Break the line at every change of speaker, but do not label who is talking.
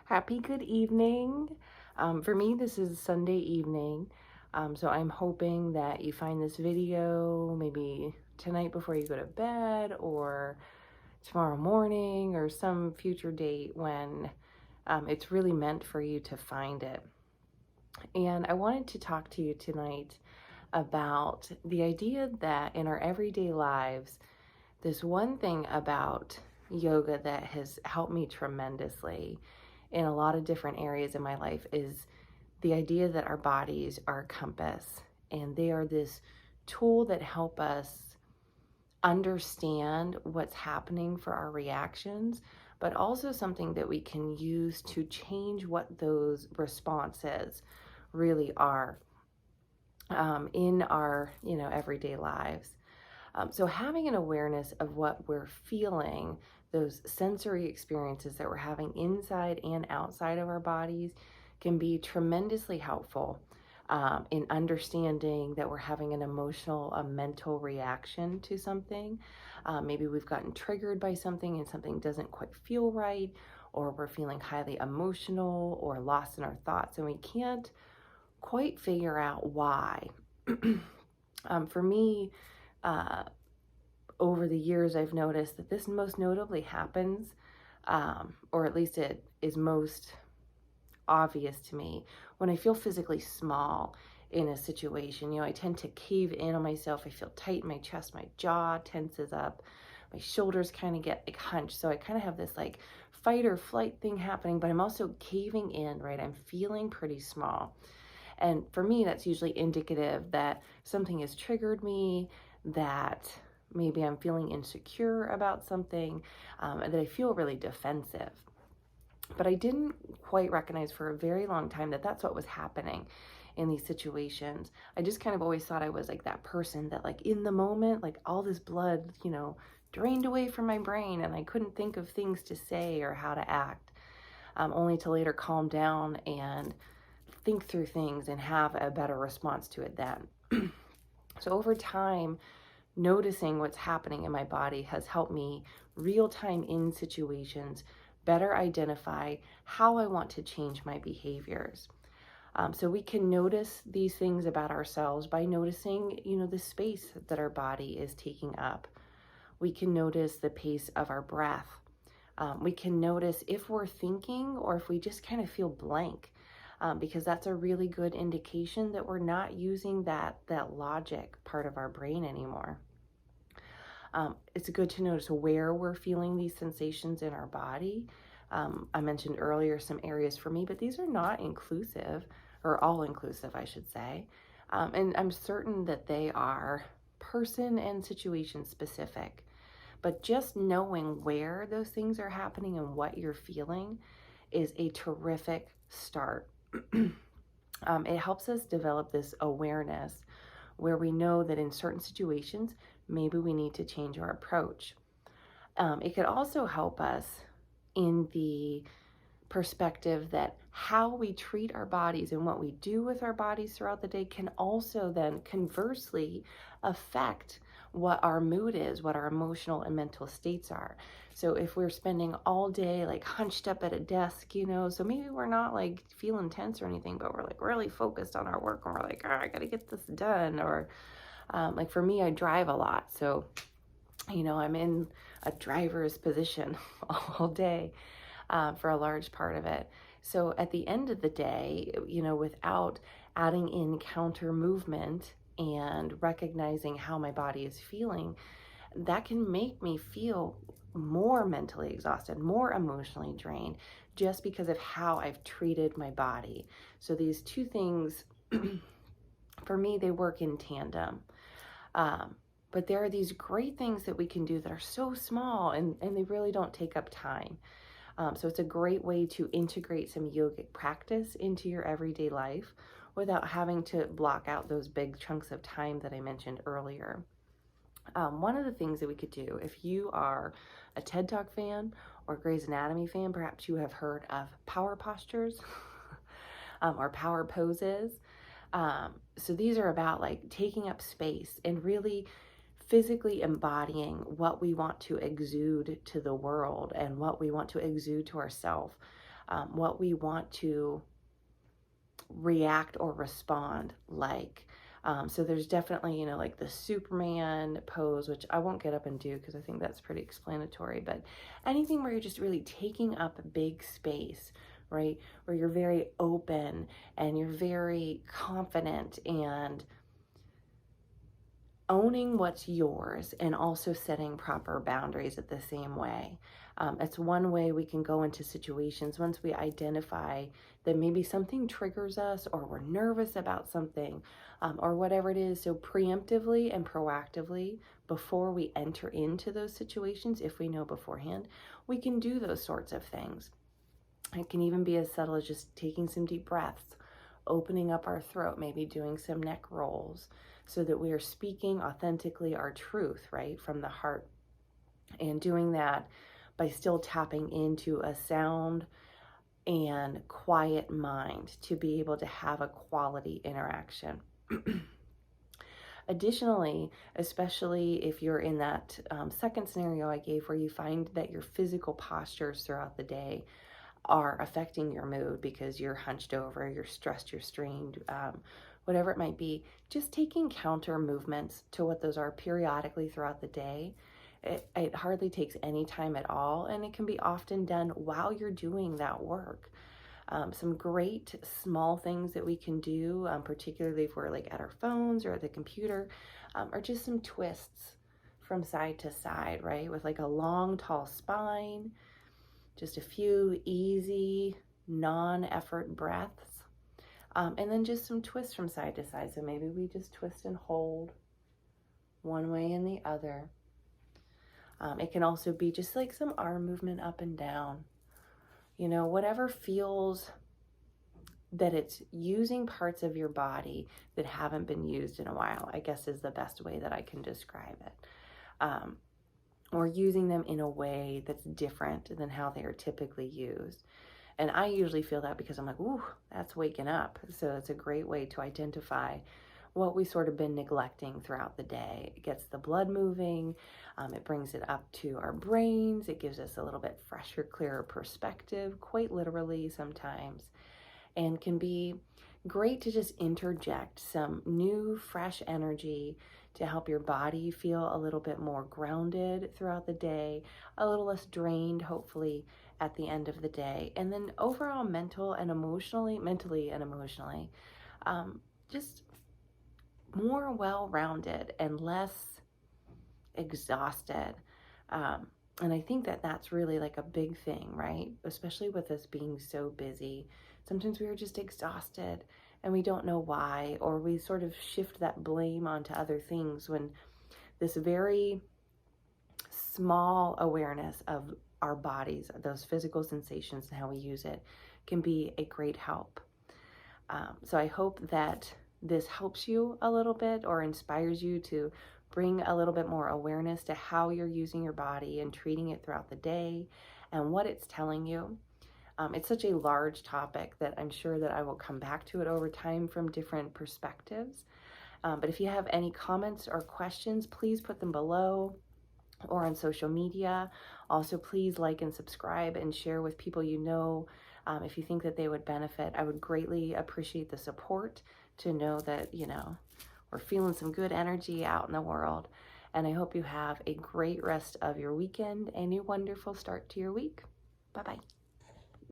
Happy good evening. For me, this is Sunday evening. So I'm hoping that you find this video maybe tonight before you go to bed or tomorrow morning or some future date when it's really meant for you to find it. And I wanted to talk to you tonight about the idea that in our everyday lives, this one thing about yoga that has helped me tremendously in a lot of different areas in my life is the idea that our bodies are a compass, and they are this tool that help us understand what's happening for our reactions, but also something that we can use to change what those responses really are in our everyday lives. So having an awareness of what we're feeling, those sensory experiences that we're having inside and outside of our bodies, can be tremendously helpful in understanding that we're having an emotional, a mental reaction to something. Maybe we've gotten triggered by something and something doesn't quite feel right, or we're feeling highly emotional or lost in our thoughts, and we can't quite figure out why. For me, uh, over the years, I've noticed that this most notably happens, or at least it is most obvious to me, when I feel physically small in a situation. I tend to cave in on myself. I feel tight in my chest, my jaw tenses up, my shoulders kind of get like hunched. So I kind of have this like fight or flight thing happening, but I'm also caving in, right? I'm feeling pretty small. And for me, that's usually indicative that something has triggered me, that maybe I'm feeling insecure about something, and that I feel really defensive. But I didn't quite recognize for a very long time that that's what was happening in these situations. I just kind of always thought I was like that person that, like, in the moment, like all this blood, drained away from my brain, and I couldn't think of things to say or how to act, only to later calm down and think through things and have a better response to it then. So over time, noticing what's happening in my body has helped me real time in situations better identify how I want to change my behaviors. So we can notice these things about ourselves by noticing, the space that our body is taking up. We can notice the pace of our breath. We can notice if we're thinking or if we just kind of feel blank, because that's a really good indication that we're not using that logic part of our brain anymore. It's good to notice where we're feeling these sensations in our body. I mentioned earlier some areas for me, but these are not inclusive, or all inclusive, I should say. And I'm certain that they are person and situation specific. But just knowing where those things are happening and what you're feeling is a terrific start. It helps us develop this awareness where we know that in certain situations, maybe we need to change our approach. It could also help us in the perspective that how we treat our bodies and what we do with our bodies throughout the day can also then conversely affect what our mood is, what our emotional and mental states are. So if we're spending all day like hunched up at a desk, so maybe we're not like feeling tense or anything, but we're like really focused on our work and we're like, oh, I gotta get this done. Or like for me, I drive a lot. So, I'm in a driver's position all day for a large part of it. So at the end of the day, without adding in counter movement and recognizing how my body is feeling, that can make me feel more mentally exhausted, more emotionally drained, just because of how I've treated my body. So these two things, for me, they work in tandem. But there are these great things that we can do that are so small and they really don't take up time. So it's a great way to integrate some yogic practice into your everyday life without having to block out those big chunks of time that I mentioned earlier. One of the things that we could do, if you are a TED Talk fan or Grey's Anatomy fan, perhaps you have heard of power postures or power poses. So these are about like taking up space and really physically embodying what we want to exude to the world and what we want to exude to ourselves. what we want to react or respond like. So there's definitely, you know, like the Superman pose, which I won't get up and do because I think that's pretty explanatory, but anything where you're just really taking up big space, right? Where you're very open and you're very confident and owning what's yours and also setting proper boundaries at the same way. It's one way we can go into situations once we identify that maybe something triggers us or we're nervous about something, or whatever it is. So preemptively and proactively, before we enter into those situations, if we know beforehand, we can do those sorts of things. It can even be as subtle as just taking some deep breaths, opening up our throat, maybe doing some neck rolls, so that we are speaking authentically our truth, right, from the heart. And doing that by still tapping into a sound and quiet mind to be able to have a quality interaction. Additionally, especially if you're in that second scenario I gave where you find that your physical postures throughout the day are affecting your mood because you're hunched over, you're stressed, you're strained, whatever it might be, just taking counter movements to what those are periodically throughout the day. It hardly takes any time at all, and it can be often done while you're doing that work. Some great small things that we can do, particularly if we're like at our phones or at the computer, are just some twists from side to side, right? With like a long, tall spine, just a few easy, non-effort breaths, and then just some twists from side to side. So maybe we just twist and hold one way and the other. It can also be just like some arm movement up and down. You know, whatever feels that it's using parts of your body that haven't been used in a while, I guess is the best way that I can describe it. Or using them in a way that's different than how they are typically used. And I usually feel that because I'm like, ooh, that's waking up. So it's a great way to identify what we sort of been neglecting throughout the day. It gets the blood moving, it brings it up to our brains, it gives us a little bit fresher, clearer perspective, quite literally sometimes, and can be great to just interject some new, fresh energy to help your body feel a little bit more grounded throughout the day, a little less drained, hopefully, at the end of the day. And then overall mentally and emotionally, just more well-rounded and less exhausted. And I think that that's really like a big thing, right? Especially with us being so busy. Sometimes we are just exhausted and we don't know why, or we sort of shift that blame onto other things when this very small awareness of our bodies, those physical sensations and how we use it, can be a great help. So I hope that this helps you a little bit or inspires you to bring a little bit more awareness to how you're using your body and treating it throughout the day and what it's telling you. It's such a large topic that I'm sure that I will come back to it over time from different perspectives. But if you have any comments or questions, please put them below or on social media. Also, please like and subscribe and share with people you know if you think that they would benefit. I would greatly appreciate the support to know that, you know, we're feeling some good energy out in the world. And I hope you have a great rest of your weekend and a wonderful start to your week. Bye-bye.